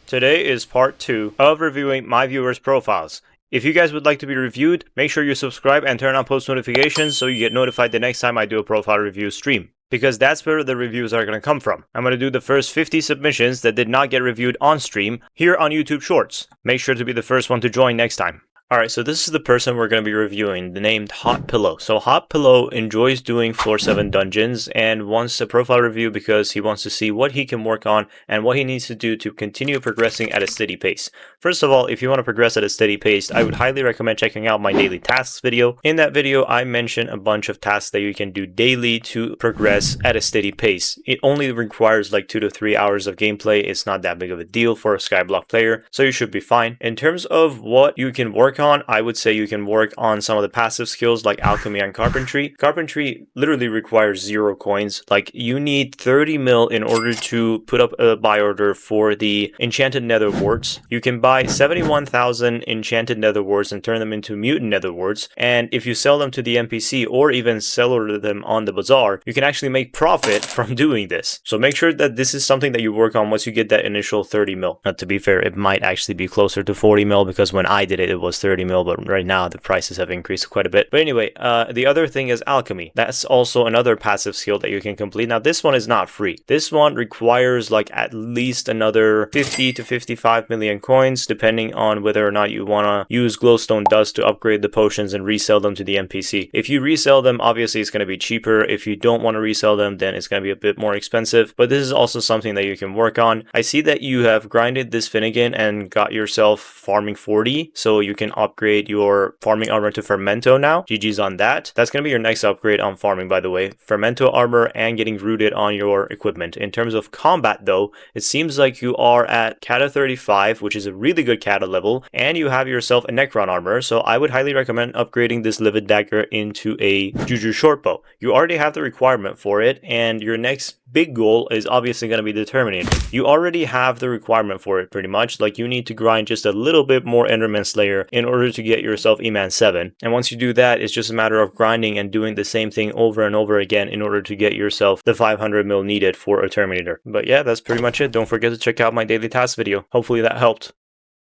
Today is part 2 of reviewing my viewers' profiles. If you guys would like to be reviewed, make sure you subscribe and turn on post notifications so you get notified the next time I do a profile review stream, because that's where the reviews are going to come from. I'm going to do the first 50 submissions that did not get reviewed on stream here on YouTube Shorts. Make sure to be the first one to join next time. Alright, so this is the person we're going to be reviewing, named Hot Pillow. So Hot Pillow enjoys doing floor 7 dungeons and wants a profile review because he wants to see what he can work on and what he needs to do to continue progressing at a steady pace. First of all, if you want to progress at a steady pace, I would highly recommend checking out my daily tasks video. In that video, I mention a bunch of tasks that you can do daily to progress at a steady pace. It only requires like 2 to 3 hours of gameplay. It's not that big of a deal for a Skyblock player, so you should be fine. In terms of what you can work on, I would say you can work on some of the passive skills like alchemy and carpentry. Carpentry literally requires 0 coins. Like, you need 30 mil in order to put up a buy order for the enchanted nether warts. You can buy 71,000 enchanted nether warts and turn them into mutant nether warts, and if you sell them to the NPC or even sell them on the bazaar, you can actually make profit from doing this. So make sure that this is something that you work on once you get that initial 30 mil. Now, to be fair, it might actually be closer to 40 mil because when I did it, it was 30 mil, but right now the prices have increased quite a bit. But anyway, the other thing is alchemy. That's also another passive skill that you can complete. Now, this one is not free. This one requires like at least another 50 to 55 million coins, depending on whether or not you want to use glowstone dust to upgrade the potions and resell them to the NPC. If you resell them, obviously it's going to be cheaper. If you don't want to resell them, then it's going to be a bit more expensive, but this is also something that you can work on. I see that you have grinded this Finnegan and got yourself farming 40, so you can upgrade your farming armor to Fermento now. GG's on that. That's going to be your next upgrade on farming, by the way. Fermento armor and getting rooted on your equipment. In terms of combat though, it seems like you are at Kata 35, which is a really good Kata level, and you have yourself a Necron armor, so I would highly recommend upgrading this Livid Dagger into a Juju Shortbow. You already have the requirement for it, and your next big goal is obviously going to be the Terminator. You already have the requirement for it pretty much. Like, you need to grind just a little bit more Enderman Slayer in order to get yourself E-Man 7. And once you do that, it's just a matter of grinding and doing the same thing over and over again in order to get yourself the 500 mil needed for a Terminator. But yeah, that's pretty much it. Don't forget to check out my daily task video. Hopefully that helped.